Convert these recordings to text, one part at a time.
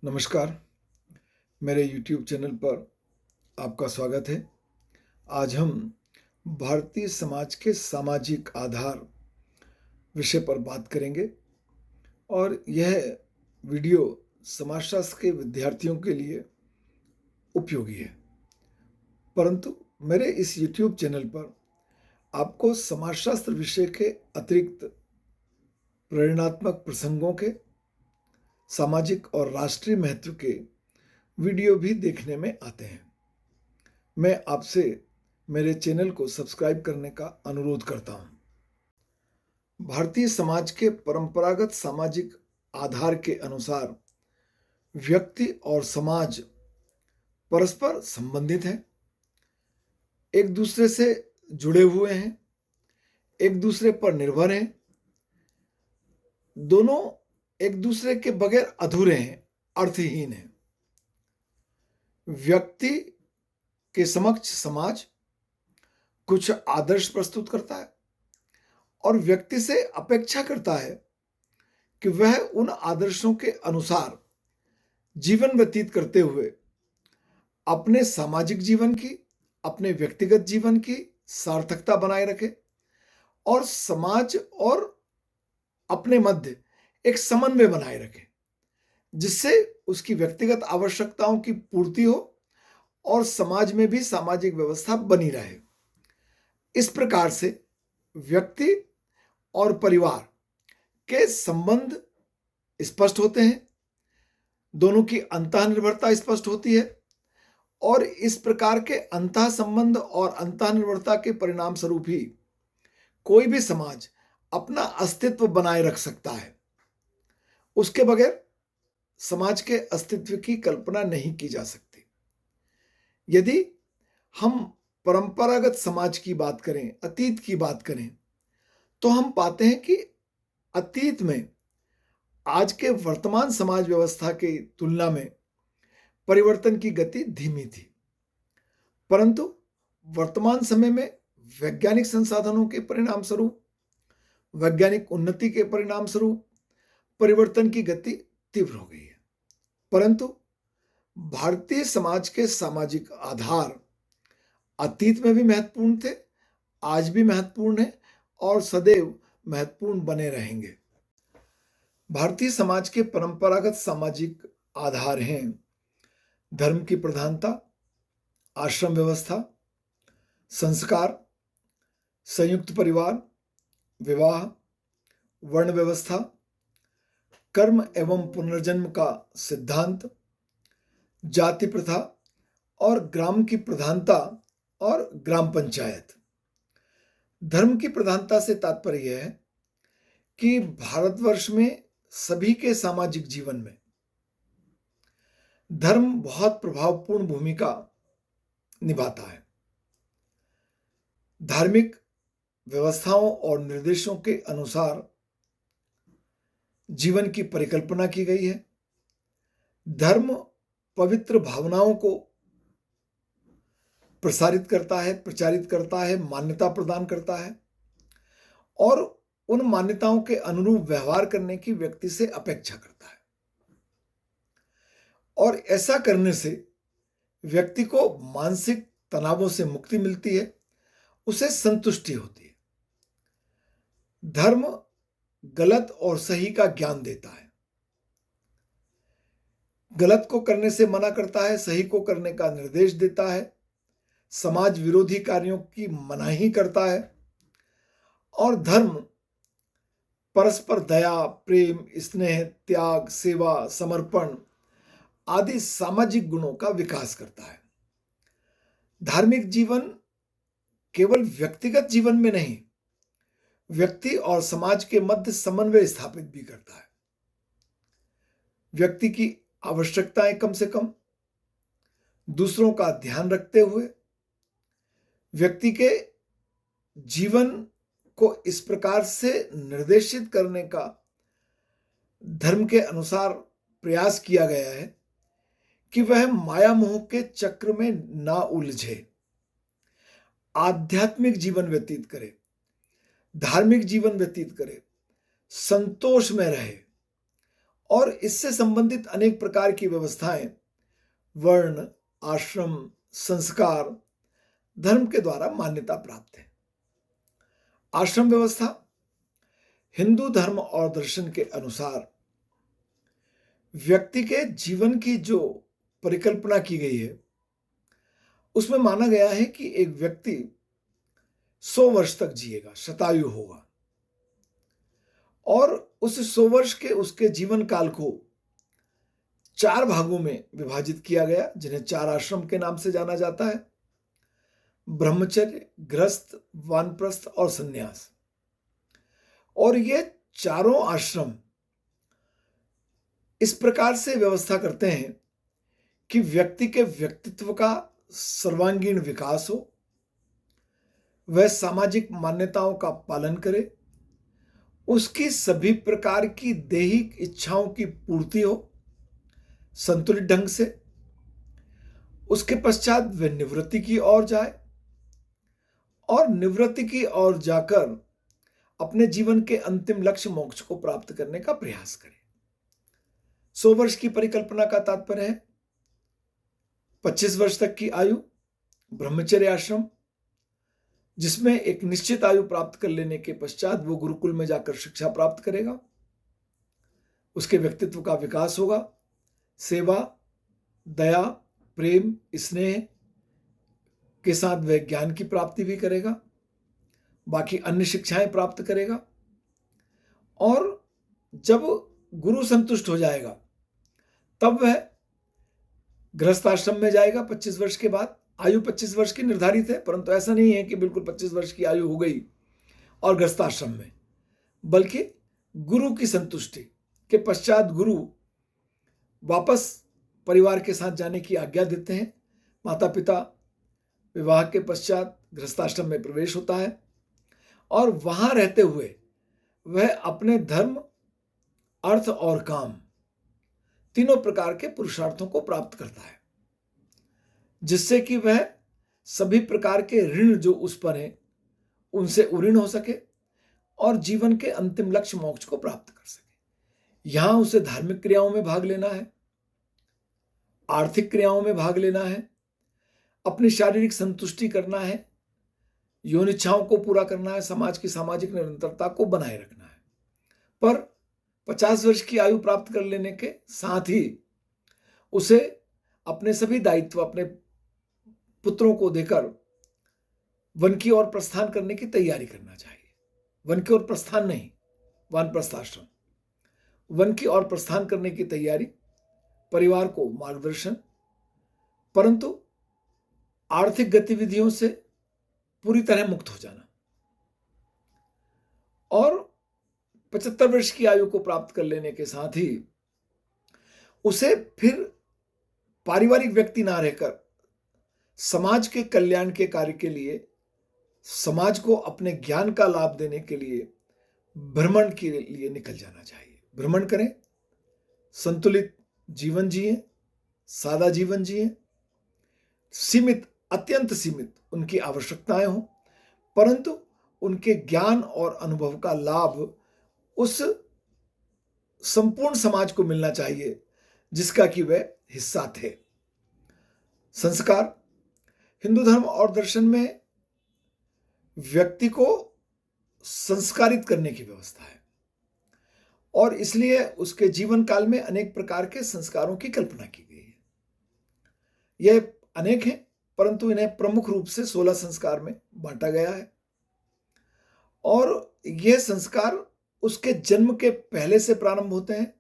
नमस्कार, मेरे YouTube channel पर आपका स्वागत है। आज हम भारतीय समाज के सामाजिक आधार विषय पर बात करेंगे और यह वीडियो समाजशास्त्र के विद्यार्थियों के लिए उपयोगी है। परंतु मेरे इस YouTube चैनल पर आपको समाजशास्त्र विषय के अतिरिक्त प्रेरणात्मक प्रसंगों के, सामाजिक और राष्ट्रीय महत्व के वीडियो भी देखने में आते हैं। मैं आपसे मेरे चैनल को सब्सक्राइब करने का अनुरोध करता हूं। भारतीय समाज के परंपरागत सामाजिक आधार के अनुसार व्यक्ति और समाज परस्पर संबंधित हैं, एक दूसरे से जुड़े हुए हैं, एक दूसरे पर निर्भर हैं, दोनों एक दूसरे के बगैर अधूरे हैं, अर्थहीन हैं। व्यक्ति के समक्ष समाज कुछ आदर्श प्रस्तुत करता है और व्यक्ति से अपेक्षा करता है कि वह उन आदर्शों के अनुसार जीवन व्यतीत करते हुए अपने सामाजिक जीवन की, अपने व्यक्तिगत जीवन की सार्थकता बनाए रखे और समाज और अपने मध्य एक समन्वय बनाए रखे, जिससे उसकी व्यक्तिगत आवश्यकताओं की पूर्ति हो और समाज में भी सामाजिक व्यवस्था बनी रहे। इस प्रकार से व्यक्ति और परिवार के संबंध स्पष्ट होते हैं, दोनों की अंतःनिर्भरता स्पष्ट होती है और इस प्रकार के अंतः संबंध और अंतःनिर्भरता के परिणाम स्वरूप ही कोई भी समाज अपना अस्तित्व बनाए रख सकता है। उसके बगैर समाज के अस्तित्व की कल्पना नहीं की जा सकती। यदि हम परंपरागत समाज की बात करें, अतीत की बात करें, तो हम पाते हैं कि अतीत में आज के वर्तमान समाज व्यवस्था की तुलना में परिवर्तन की गति धीमी थी, परंतु वर्तमान समय में वैज्ञानिक संसाधनों के परिणाम स्वरूप, वैज्ञानिक उन्नति के परिणाम स्वरूप परिवर्तन की गति तीव्र हो गई है। परंतु भारतीय समाज के सामाजिक आधार अतीत में भी महत्वपूर्ण थे, आज भी महत्वपूर्ण है और सदैव महत्वपूर्ण बने रहेंगे। भारतीय समाज के परंपरागत सामाजिक आधार हैं धर्म की प्रधानता, आश्रम व्यवस्था, संस्कार, संयुक्त परिवार, विवाह, वर्ण व्यवस्था, कर्म एवं पुनर्जन्म का सिद्धांत, जाति प्रथा और ग्राम की प्रधानता और ग्राम पंचायत। धर्म की प्रधानता से तात्पर्य यह है कि भारतवर्ष में सभी के सामाजिक जीवन में धर्म बहुत प्रभावपूर्ण भूमिका निभाता है। धार्मिक व्यवस्थाओं और निर्देशों के अनुसार जीवन की परिकल्पना की गई है। धर्म पवित्र भावनाओं को प्रसारित करता है, प्रचारित करता है, मान्यता प्रदान करता है और उन मान्यताओं के अनुरूप व्यवहार करने की व्यक्ति से अपेक्षा करता है। और ऐसा करने से व्यक्ति को मानसिक तनावों से मुक्ति मिलती है, उसे संतुष्टि होती है। धर्म गलत और सही का ज्ञान देता है, गलत को करने से मना करता है, सही को करने का निर्देश देता है, समाज विरोधी कार्यों की मनाही करता है और धर्म परस्पर दया, प्रेम, स्नेह, त्याग, सेवा, समर्पण आदि सामाजिक गुणों का विकास करता है। धार्मिक जीवन केवल व्यक्तिगत जीवन में नहीं, व्यक्ति और समाज के मध्य समन्वय स्थापित भी करता है। व्यक्ति की आवश्यकताएं कम से कम, दूसरों का ध्यान रखते हुए व्यक्ति के जीवन को इस प्रकार से निर्देशित करने का धर्म के अनुसार प्रयास किया गया है कि वह माया मोह के चक्र में ना उलझे, आध्यात्मिक जीवन व्यतीत करे, धार्मिक जीवन व्यतीत करे, संतोष में रहे और इससे संबंधित अनेक प्रकार की व्यवस्थाएं वर्ण, आश्रम, संस्कार, धर्म के द्वारा मान्यता प्राप्त है। आश्रम व्यवस्था हिंदू धर्म और दर्शन के अनुसार व्यक्ति के जीवन की जो परिकल्पना की गई है उसमें माना गया है कि एक व्यक्ति 100 वर्ष तक जिएगा, शतायु होगा, और उस 100 वर्ष के उसके जीवन काल को 4 भागों में विभाजित किया गया, जिन्हें 4 आश्रम के नाम से जाना जाता है: ब्रह्मचर्य, गृहस्थ, वानप्रस्थ और संन्यास। और ये चारों आश्रम इस प्रकार से व्यवस्था करते हैं कि व्यक्ति के व्यक्तित्व का सर्वांगीण विकास हो, वह सामाजिक मान्यताओं का पालन करे, उसकी सभी प्रकार की दैहिक इच्छाओं की पूर्ति हो संतुलित ढंग से, उसके पश्चात वह निवृत्ति की ओर जाए और निवृत्ति की ओर जाकर अपने जीवन के अंतिम लक्ष्य मोक्ष को प्राप्त करने का प्रयास करे। 100 वर्ष की परिकल्पना का तात्पर्य है 25 वर्ष तक की आयु ब्रह्मचर्य आश्रम, जिसमें एक निश्चित आयु प्राप्त कर लेने के पश्चात वो गुरुकुल में जाकर शिक्षा प्राप्त करेगा, उसके व्यक्तित्व का विकास होगा, सेवा, दया, प्रेम, स्नेह के साथ वह ज्ञान की प्राप्ति भी करेगा, बाकी अन्य शिक्षाएं प्राप्त करेगा, और जब गुरु संतुष्ट हो जाएगा तब वह गृहस्थाश्रम में जाएगा 25 वर्ष के बाद। आयु 25 वर्ष की निर्धारित है, परंतु ऐसा नहीं है कि बिल्कुल 25 वर्ष की आयु हो गई और गृहस्थाश्रम में, बल्कि गुरु की संतुष्टि के पश्चात गुरु वापस परिवार के साथ जाने की आज्ञा देते हैं। माता पिता विवाह के पश्चात गृहस्थाश्रम में प्रवेश होता है और वहां रहते हुए वह अपने धर्म, अर्थ और काम तीनों प्रकार के पुरुषार्थों को प्राप्त करता है, जिससे कि वह सभी प्रकार के ऋण जो उस पर हैं उनसे उऋण हो सके और जीवन के अंतिम लक्ष्य मोक्ष को प्राप्त कर सके। यहां उसे धार्मिक क्रियाओं में भाग लेना है, आर्थिक क्रियाओं में भाग लेना है, अपनी शारीरिक संतुष्टि करना है, यौन इच्छाओं को पूरा करना है, समाज की सामाजिक निरंतरता को बनाए रखना है। पर 50 वर्ष की आयु प्राप्त कर लेने के साथ ही उसे अपने सभी दायित्व अपने पुत्रों को देकर वन की ओर प्रस्थान करने की तैयारी करना चाहिए। वन की ओर प्रस्थान नहीं, वानप्रस्थ आश्रम, वन की ओर प्रस्थान करने की तैयारी, परिवार को मार्गदर्शन, परंतु आर्थिक गतिविधियों से पूरी तरह मुक्त हो जाना। और 75 वर्ष की आयु को प्राप्त कर लेने के साथ ही उसे फिर पारिवारिक व्यक्ति ना रहकर समाज के कल्याण के कार्य के लिए, समाज को अपने ज्ञान का लाभ देने के लिए भ्रमण के लिए निकल जाना चाहिए। भ्रमण करें, संतुलित जीवन जिए, सादा जीवन जिए, सीमित, अत्यंत सीमित उनकी आवश्यकताएं हो, परंतु उनके ज्ञान और अनुभव का लाभ उस संपूर्ण समाज को मिलना चाहिए जिसका कि वह हिस्सा थे। संस्कार हिंदू धर्म और दर्शन में व्यक्ति को संस्कारित करने की व्यवस्था है और इसलिए उसके जीवन काल में अनेक प्रकार के संस्कारों की कल्पना की गई है। यह अनेक हैं, परंतु इन्हें प्रमुख रूप से 16 संस्कार में बांटा गया है और यह संस्कार उसके जन्म के पहले से प्रारंभ होते हैं,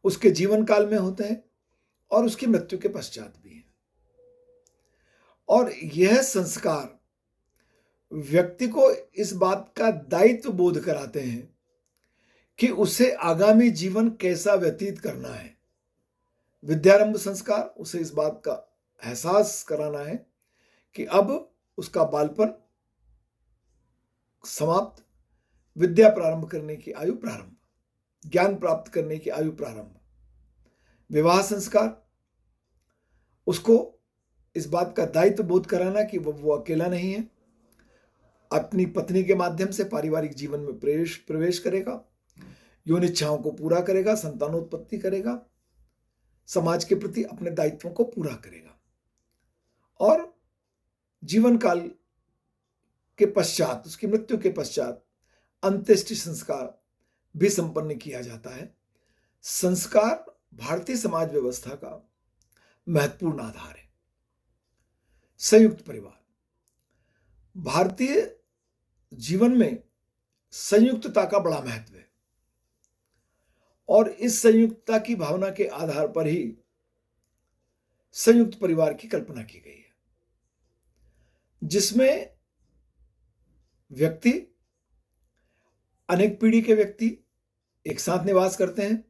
उसके जीवन काल में होते हैं और उसकी मृत्यु के पश्चात भी हैं। और यह संस्कार व्यक्ति को इस बात का दायित्व बोध कराते हैं कि उसे आगामी जीवन कैसा व्यतीत करना है। विद्यारंभ संस्कार उसे इस बात का एहसास कराना है कि अब उसका बालपन समाप्त, विद्या प्रारंभ करने की आयु प्रारंभ, ज्ञान प्राप्त करने की आयु प्रारंभ। विवाह संस्कार उसको इस बात का दायित्व बोध कराना कि वो अकेला नहीं है, अपनी पत्नी के माध्यम से पारिवारिक जीवन में प्रवेश करेगा। यौन इच्छाओं को पूरा करेगा, संतानोत्पत्ति करेगा, समाज के प्रति अपने दायित्वों को पूरा करेगा और जीवन काल के पश्चात, उसकी मृत्यु के पश्चात अंत्येष्टि संस्कार भी संपन्न किया जाता है। संस्कार भारतीय समाज व्यवस्था का महत्वपूर्ण आधार है। संयुक्त परिवार भारतीय जीवन में संयुक्तता का बड़ा महत्व है और इस संयुक्तता की भावना के आधार पर ही संयुक्त परिवार की कल्पना की गई है, जिसमें व्यक्ति, अनेक पीढ़ी के व्यक्ति एक साथ निवास करते हैं,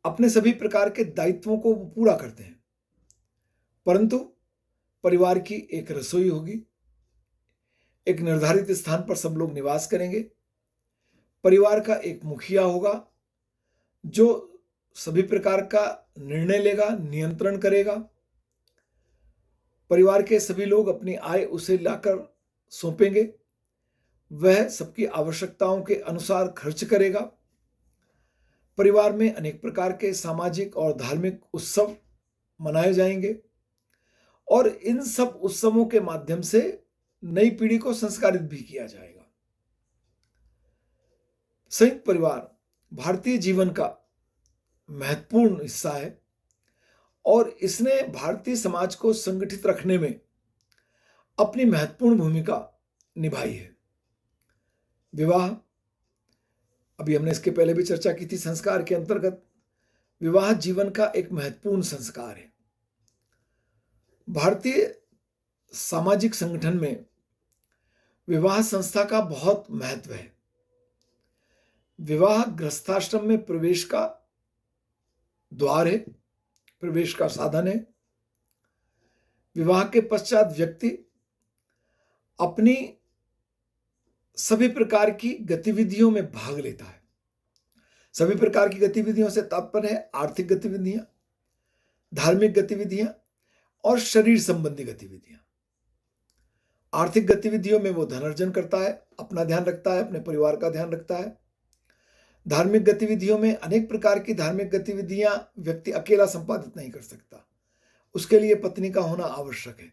अपने सभी प्रकार के दायित्वों को पूरा करते हैं, परंतु परिवार की एक रसोई होगी, एक निर्धारित स्थान पर सब लोग निवास करेंगे, परिवार का एक मुखिया होगा जो सभी प्रकार का निर्णय लेगा, नियंत्रण करेगा, परिवार के सभी लोग अपनी आय उसे लाकर सौंपेंगे, वह सबकी आवश्यकताओं के अनुसार खर्च करेगा। परिवार में अनेक प्रकार के सामाजिक और धार्मिक उत्सव मनाए जाएंगे और इन सब उत्सवों के माध्यम से नई पीढ़ी को संस्कारित भी किया जाएगा। संयुक्त परिवार भारतीय जीवन का महत्वपूर्ण हिस्सा है और इसने भारतीय समाज को संगठित रखने में अपनी महत्वपूर्ण भूमिका निभाई है। विवाह, अभी हमने इसके पहले भी चर्चा की थी, संस्कार के अंतर्गत विवाह जीवन का एक महत्वपूर्ण संस्कार है। भारतीय सामाजिक संगठन में विवाह संस्था का बहुत महत्व है। विवाह गृहस्थाश्रम में प्रवेश का द्वार है, प्रवेश का साधन है। विवाह के पश्चात व्यक्ति अपनी सभी प्रकार की गतिविधियों में भाग लेता है। सभी प्रकार की गतिविधियों से तात्पर्य है आर्थिक गतिविधियां, धार्मिक गतिविधियां और शरीर संबंधी गतिविधियां। आर्थिक गतिविधियों में वो धन अर्जन करता है, अपना ध्यान रखता है, अपने परिवार का ध्यान रखता है। धार्मिक गतिविधियों में अनेक प्रकार की धार्मिक गतिविधियां व्यक्ति अकेला संपादित नहीं कर सकता, उसके लिए पत्नी का होना आवश्यक है,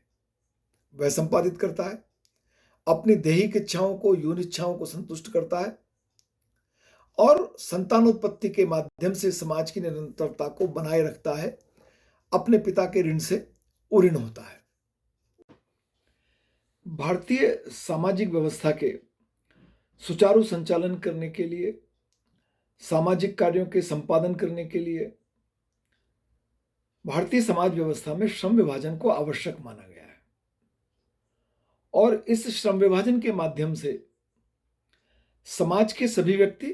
वह संपादित करता है। अपनी दैहिक इच्छाओं को, यौन इच्छाओं को संतुष्ट करता है और संतानोत्पत्ति के माध्यम से समाज की निरंतरता को बनाए रखता है, अपने पिता के ऋण से उऋण होता है। भारतीय सामाजिक व्यवस्था के सुचारू संचालन करने के लिए, सामाजिक कार्यों के संपादन करने के लिए भारतीय समाज व्यवस्था में श्रम विभाजन को आवश्यक माना गया है और इस श्रम विभाजन के माध्यम से समाज के सभी व्यक्ति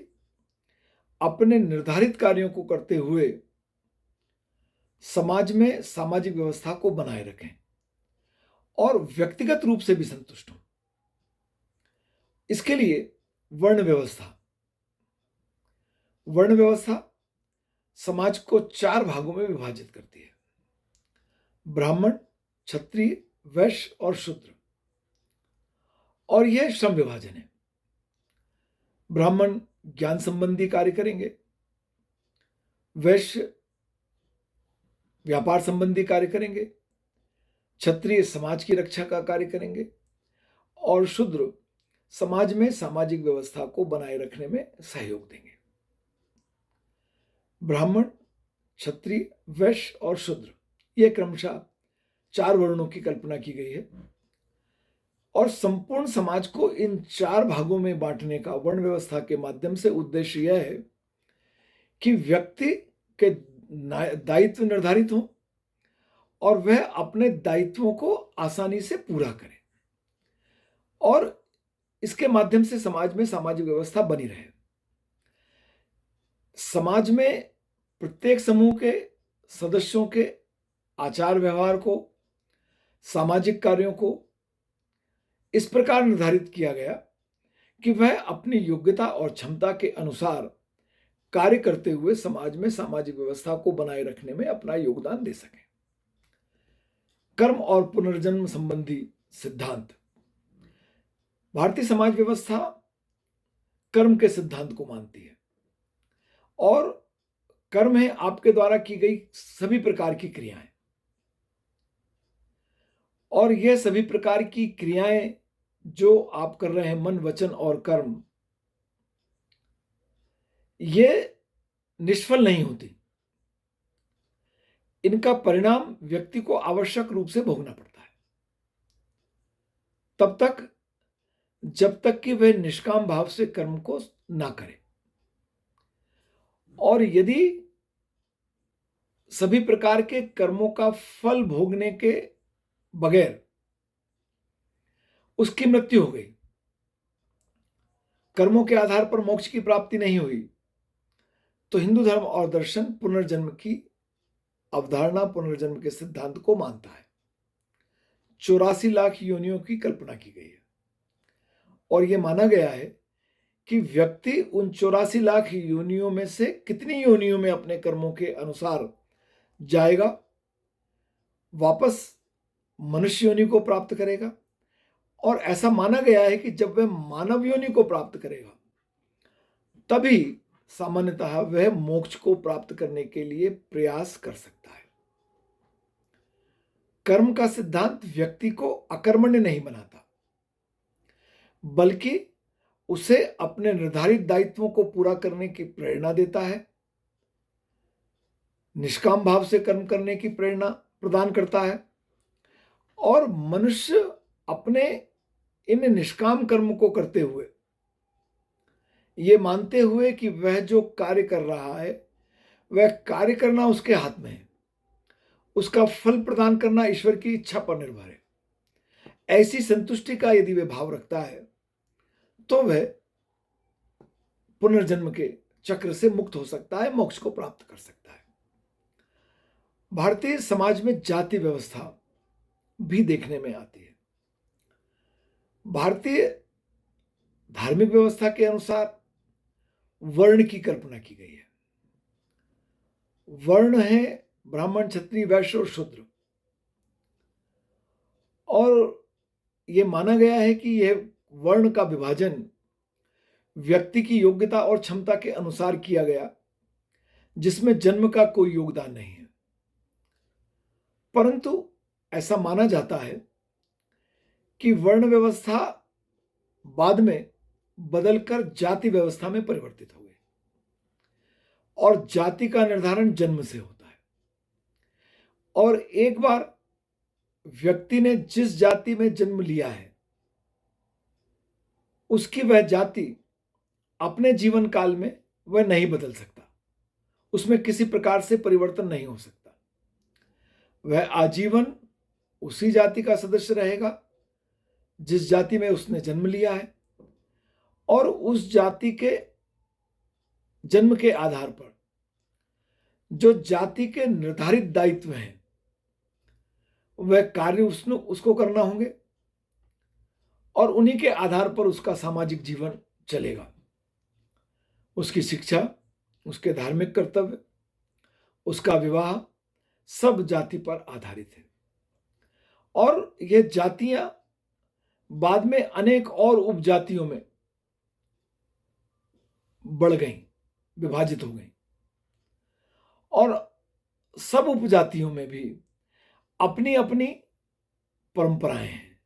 अपने निर्धारित कार्यों को करते हुए समाज में सामाजिक व्यवस्था को बनाए रखें और व्यक्तिगत रूप से भी संतुष्ट हों। इसके लिए वर्ण व्यवस्था समाज को 4 भागों में विभाजित करती है: ब्राह्मण, क्षत्रिय, वैश्य और शूद्र। और यह श्रम विभाजन है। ब्राह्मण ज्ञान संबंधी कार्य करेंगे, वैश्य व्यापार संबंधी कार्य करेंगे, क्षत्रिय समाज की रक्षा का कार्य करेंगे और शूद्र समाज में सामाजिक व्यवस्था को बनाए रखने में सहयोग देंगे। ब्राह्मण, क्षत्रिय, वैश्य और शूद्र, ये क्रमशः 4 वर्णों की कल्पना की गई है और संपूर्ण समाज को इन 4 भागों में बांटने का वर्ण व्यवस्था के माध्यम से उद्देश्य यह है कि व्यक्ति के दायित्व निर्धारित हों और वह अपने दायित्वों को आसानी से पूरा करे और इसके माध्यम से समाज में सामाजिक व्यवस्था बनी रहे। समाज में प्रत्येक समूह के सदस्यों के आचार व्यवहार को, सामाजिक कार्यों को इस प्रकार निर्धारित किया गया कि वह अपनी योग्यता और क्षमता के अनुसार कार्य करते हुए समाज में सामाजिक व्यवस्था को बनाए रखने में अपना योगदान दे सकें। कर्म और पुनर्जन्म संबंधी सिद्धांत। भारतीय समाज व्यवस्था कर्म के सिद्धांत को मानती है। और कर्म है आपके द्वारा की गई सभी प्रकार की क्रियाएं। और यह सभी प्रकार की क्रियाएं जो आप कर रहे हैं, मन, वचन और कर्म, ये निष्फल नहीं होती। इनका परिणाम व्यक्ति को आवश्यक रूप से भोगना पड़ता है, तब तक जब तक कि वह निष्काम भाव से कर्म को ना करे। और यदि सभी प्रकार के कर्मों का फल भोगने के बगैर उसकी मृत्यु हो गई, कर्मों के आधार पर मोक्ष की प्राप्ति नहीं हुई, तो हिंदू धर्म और दर्शन पुनर्जन्म की अवधारणा, पुनर्जन्म के सिद्धांत को मानता है। 84 लाख योनियों की कल्पना की गई है और यह माना गया है कि व्यक्ति उन 84 लाख योनियों में से कितनी योनियों में अपने कर्मों के अनुसार जाएगा, वापस मनुष्य योनि को प्राप्त करेगा। और ऐसा माना गया है कि जब वह मानव योनि को प्राप्त करेगा, तभी सामान्यतः वह मोक्ष को प्राप्त करने के लिए प्रयास कर सकता है। कर्म का सिद्धांत व्यक्ति को अकर्मण्य नहीं बनाता, बल्कि उसे अपने निर्धारित दायित्वों को पूरा करने की प्रेरणा देता है, निष्काम भाव से कर्म करने की प्रेरणा प्रदान करता है। और मनुष्य अपने इन निष्काम कर्म को करते हुए, ये मानते हुए कि वह जो कार्य कर रहा है वह कार्य करना उसके हाथ में है, उसका फल प्रदान करना ईश्वर की इच्छा पर निर्भर है, ऐसी संतुष्टि का यदि वह भाव रखता है, तो वह पुनर्जन्म के चक्र से मुक्त हो सकता है, मोक्ष को प्राप्त कर सकता है। भारतीय समाज में जाति व्यवस्था भी देखने में आती है। भारतीय धार्मिक व्यवस्था के अनुसार वर्ण की कल्पना की गई है। वर्ण है ब्राह्मण, क्षत्रिय, वैश्य और शूद्र। और यह माना गया है कि यह वर्ण का विभाजन व्यक्ति की योग्यता और क्षमता के अनुसार किया गया, जिसमें जन्म का कोई योगदान नहीं है। परंतु ऐसा माना जाता है कि वर्ण व्यवस्था बाद में बदलकर जाति व्यवस्था में परिवर्तित हो गई और जाति का निर्धारण जन्म से होता है। और एक बार व्यक्ति ने जिस जाति में जन्म लिया है, उसकी वह जाति अपने जीवन काल में वह नहीं बदल सकता, उसमें किसी प्रकार से परिवर्तन नहीं हो सकता। वह आजीवन उसी जाति का सदस्य रहेगा जिस जाति में उसने जन्म लिया है, और उस जाति के जन्म के आधार पर जो जाति के निर्धारित दायित्व हैं, वह कार्य उसको करना होंगे और उन्हीं के आधार पर उसका सामाजिक जीवन चलेगा। उसकी शिक्षा, उसके धार्मिक कर्तव्य, उसका विवाह सब जाति पर आधारित है। और यह जातियां बाद में अनेक और उपजातियों में बढ़ गईं, विभाजित हो गईं, और सब उपजातियों में भी अपनी अपनी परंपराएं हैं।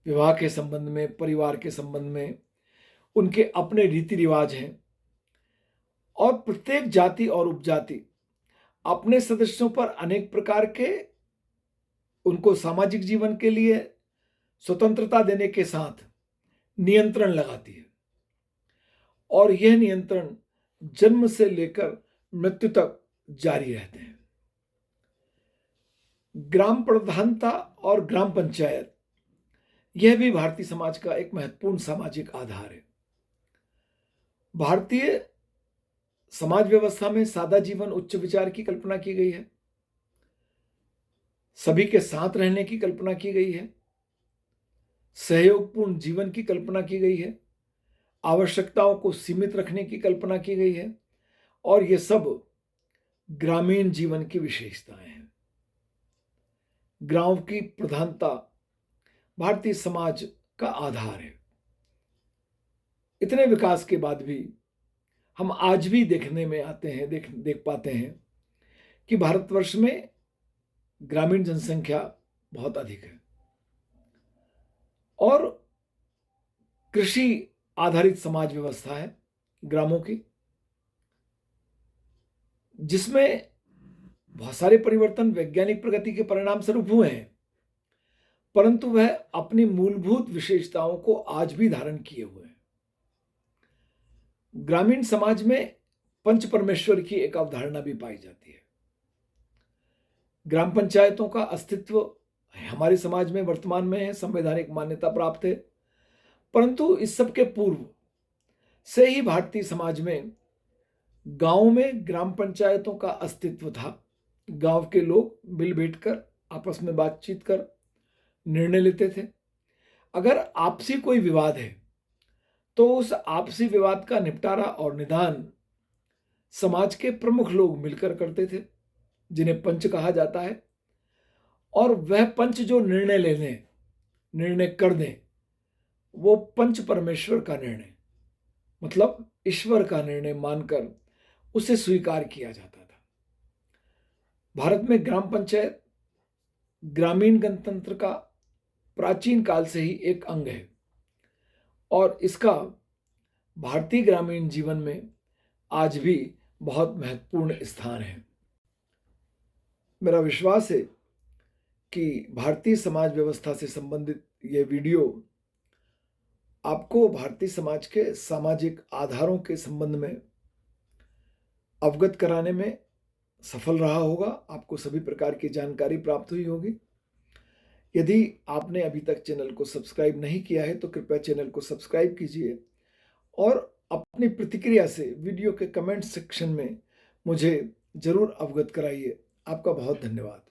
विवाह के संबंध में, परिवार के संबंध में उनके अपने रीति रिवाज हैं, और प्रत्येक जाति और उपजाति अपने सदस्यों पर अनेक प्रकार के उनको सामाजिक जीवन के लिए स्वतंत्रता देने के साथ नियंत्रण लगाती है, और यह नियंत्रण जन्म से लेकर मृत्यु तक जारी रहते हैं। ग्राम प्रधानता और ग्राम पंचायत, यह भी भारतीय समाज का एक महत्वपूर्ण सामाजिक आधार है। भारतीय समाज व्यवस्था में सादा जीवन, उच्च विचार की कल्पना की गई है, सभी के साथ रहने की कल्पना की गई है, सहयोगपूर्ण जीवन की कल्पना की गई है, आवश्यकताओं को सीमित रखने की कल्पना की गई है, और ये सब ग्रामीण जीवन की विशेषताएं हैं। गांव की प्रधानता भारतीय समाज का आधार है। इतने विकास के बाद भी हम आज भी देखने में आते हैं, देख पाते हैं कि भारतवर्ष में ग्रामीण जनसंख्या बहुत अधिक है और कृषि आधारित समाज व्यवस्था है ग्रामों की, जिसमें बहुत सारे परिवर्तन वैज्ञानिक प्रगति के परिणाम स्वरूप हुए हैं, परंतु वह अपनी मूलभूत विशेषताओं को आज भी धारण किए हुए हैं। ग्रामीण समाज में पंच परमेश्वर की एक अवधारणा भी पाई जाती है। ग्राम पंचायतों का अस्तित्व हमारे समाज में वर्तमान में है, संवैधानिक मान्यता प्राप्त है, परंतु इस सब के पूर्व से ही भारतीय समाज में गांव में ग्राम पंचायतों का अस्तित्व था। गांव के लोग मिल बैठकर आपस में बातचीत कर निर्णय लेते थे। अगर आपसी कोई विवाद है तो उस आपसी विवाद का निपटारा और निदान समाज के प्रमुख लोग मिलकर करते थे, जिन्हें पंच कहा जाता है। और वह पंच जो निर्णय कर दें, वो पंच परमेश्वर का निर्णय, मतलब ईश्वर का निर्णय मानकर उसे स्वीकार किया जाता था। भारत में ग्राम पंचायत ग्रामीण गणतंत्र का प्राचीन काल से ही एक अंग है और इसका भारतीय ग्रामीण जीवन में आज भी बहुत महत्वपूर्ण स्थान है। मेरा विश्वास है कि भारतीय समाज व्यवस्था से संबंधित यह वीडियो आपको भारतीय समाज के सामाजिक आधारों के संबंध में अवगत कराने में सफल रहा होगा। आपको सभी प्रकार की जानकारी प्राप्त हुई होगी। यदि आपने अभी तक चैनल को सब्सक्राइब नहीं किया है तो कृपया चैनल को सब्सक्राइब कीजिए और अपनी प्रतिक्रिया से वीडियो के कमेंट सेक्शन में मुझे जरूर अवगत कराइए। आपका बहुत धन्यवाद।